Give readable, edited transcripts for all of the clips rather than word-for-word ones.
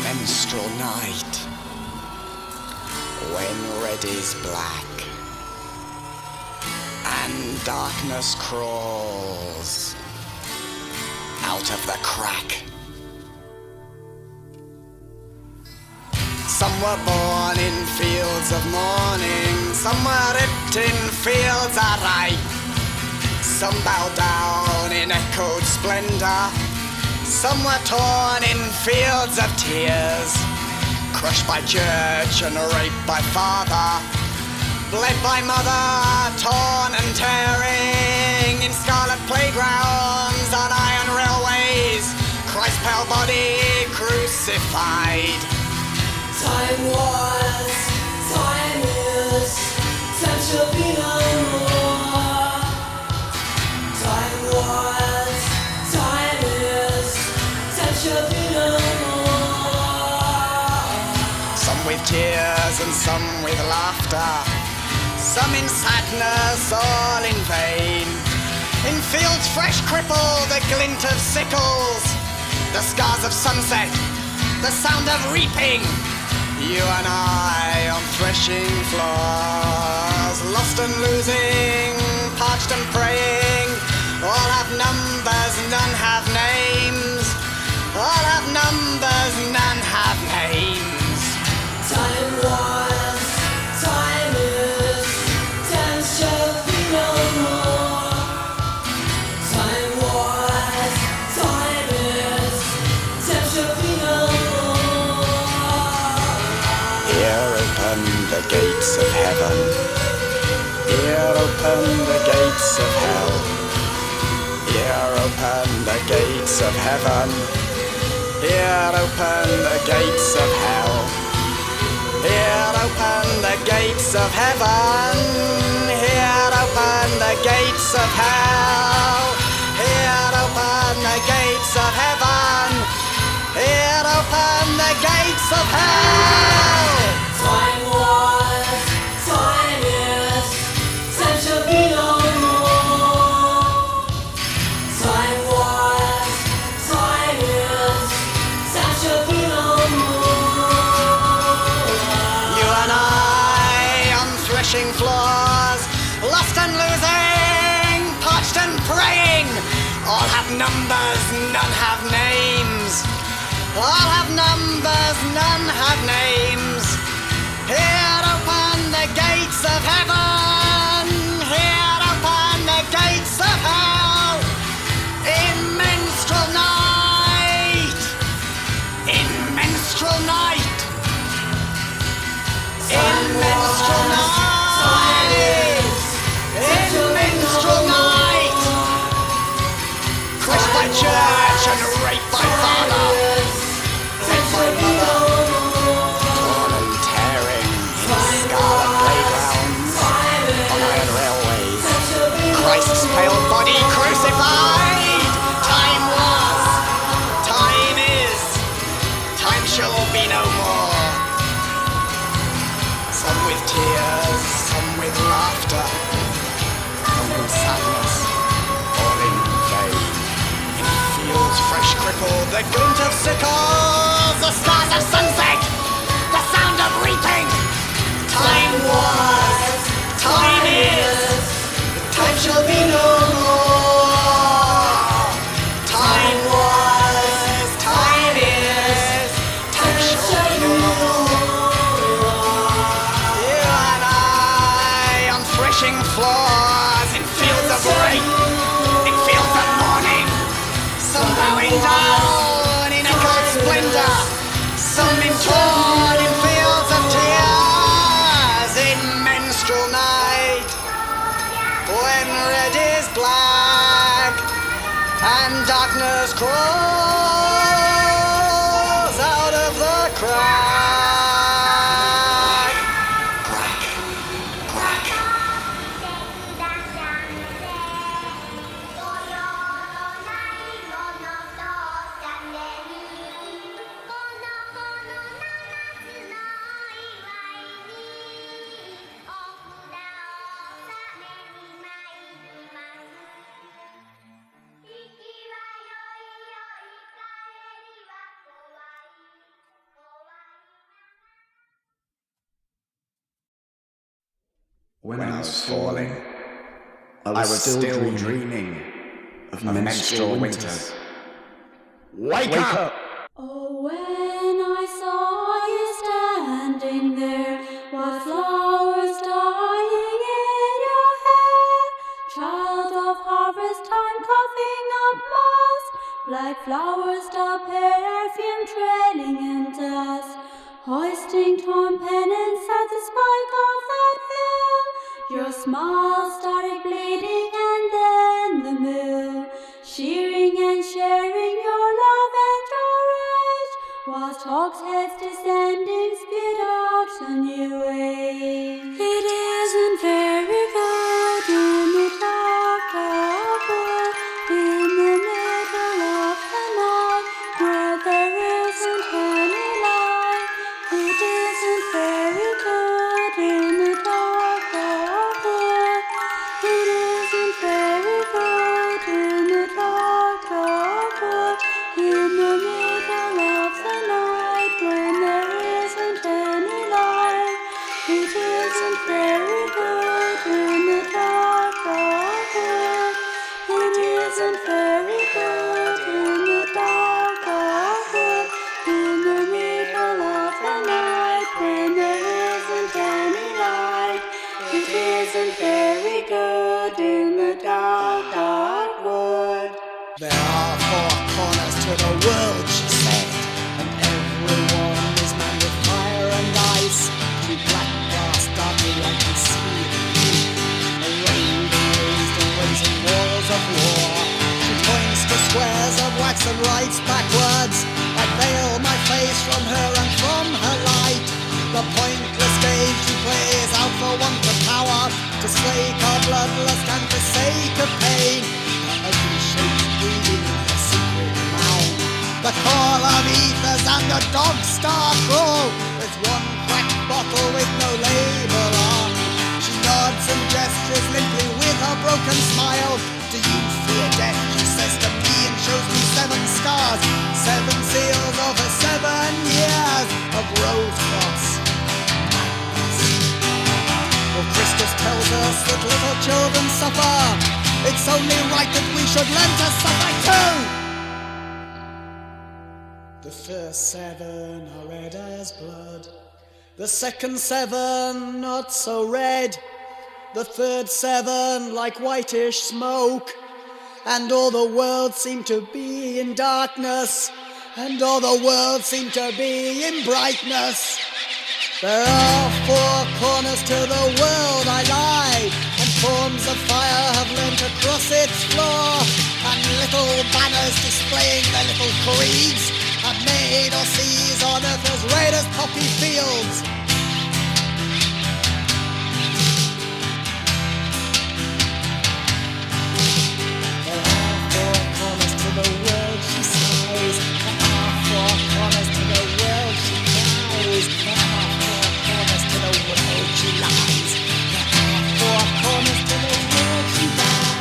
Minstrel night, when red is black and darkness crawls out of the crack. Some were born in fields of mourning, some were ripped in fields of ripe, some bowed down in echoed splendor, some were torn in fields of tears, crushed by church and raped by father, bled by mother, torn and tearing in scarlet playgrounds on iron railways, Christ's pale body crucified. Time was, time is, time shall be no more. Time was, time is, time shall be no more. Some with tears and some with laughter, some in sadness, all in vain. In fields fresh crippled, the glint of sickles, the scars of sunset, the sound of reaping. You and I on threshing floors, lost and losing, parched and praying. All have numbers, none have names. All have numbers, none have names. Time was, time is, time shall be no more. Time was, time is, time shall be no more. Here open the gates of heaven. Here open the gates of hell. Here open the gates of heaven. Here open the gates of hell. Here open the gates of heaven. Here open the gates of hell. Here open the gates of heaven. Here open the gates of hell. Time was, time is, time shall be no more. Time was, time is, time shall be no more. You and I on threshing floors, lost and losing, parched and praying. All have numbers, none have names. All have numbers, none have names. Here open the gates of heaven. Here open the gates of hell. In menstrual night. In menstrual night. In menstrual night. In menstrual night. Crushed by church and raped by father. Dead by mother. Torn and tearing in scarlet playgrounds on iron railways. Christ's pale body crucified. Time was, time is, time shall be no more. Some with tears, some with laughter, some in sadness, all in vain. In fields fresh crippled, the glint of sickles, the scars of sunset, the sound of reaping. Time was, time is, time shall be no more. Time was, time is, time shall be no more. You and I on threshing floors, in fields of rape, in fields of mourning, some bowing down in echoed splendor, some in torn in fields of tears, in menstrual night, when red is black. When I was falling, I was still dreaming of menstrual winters. Wake up! Oh, when I saw you standing there, while flowers dying in your hair, child of harvest time, coughing up moss, black flowers, the perfume trailing in dust, hoisting torn pennants at the spike of that hill. Your smile started bleeding, and then the mill, shearing and sharing your love and your rage, whilst hogsheads descending spit out a new age. It isn't very good in the dark, dark wood, in the middle of the night, where there isn't any light. It isn't very good in the dark, dark wood. It isn't very good in the dark, dark wood, in the middle of the night, when there isn't any light. It isn't very good in the dark, dark wood. It isn't very good in the dark, dark wood, in the middle of the night, when there isn't any light. It isn't very good in the dark, dark wood. There are four corners to the world, she said, and everyone is manned with fire and ice. Through black glass, darkly like the sea of heat, arrayed and raised and raising walls of war. She points to squares of wax and writes backwards. I veil my face from her and from her light. The pointless game she plays out for want of power, to slake our bloodlust and for sake of pain. Her ugly shapes breathing in her secret mound. The call of ethers and the dogs start grow. There's one cracked bottle with no label on. She nods and gestures limply with her broken smile. Do you fear death? She says to me and shows me 7 scars, 7 seals over 7 years of rose cross. Well, Christus tells us that little children suffer. It's only right that we should learn to suffer too. The first 7 are red as blood. The second 7 not so red. The third 7 like whitish smoke. And all the world seemed to be in darkness, and all the world seemed to be in brightness. There are 4 corners to the world, I lie, and forms of fire have learned to cross its floor, and little banners displaying their little creeds have made our seas on earth as red as poppy fields. There are 4 corners to the world, she sighs. There are 4 corners to the world, she cries. There are 4 corners to the world, she lies. There are 4 corners to the world, she dies.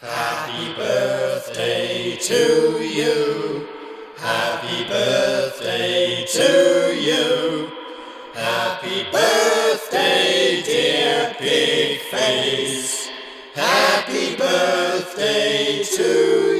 Happy birthday to you. Happy birthday to you. Happy birthday, dear Pigface. Happy birthday to you.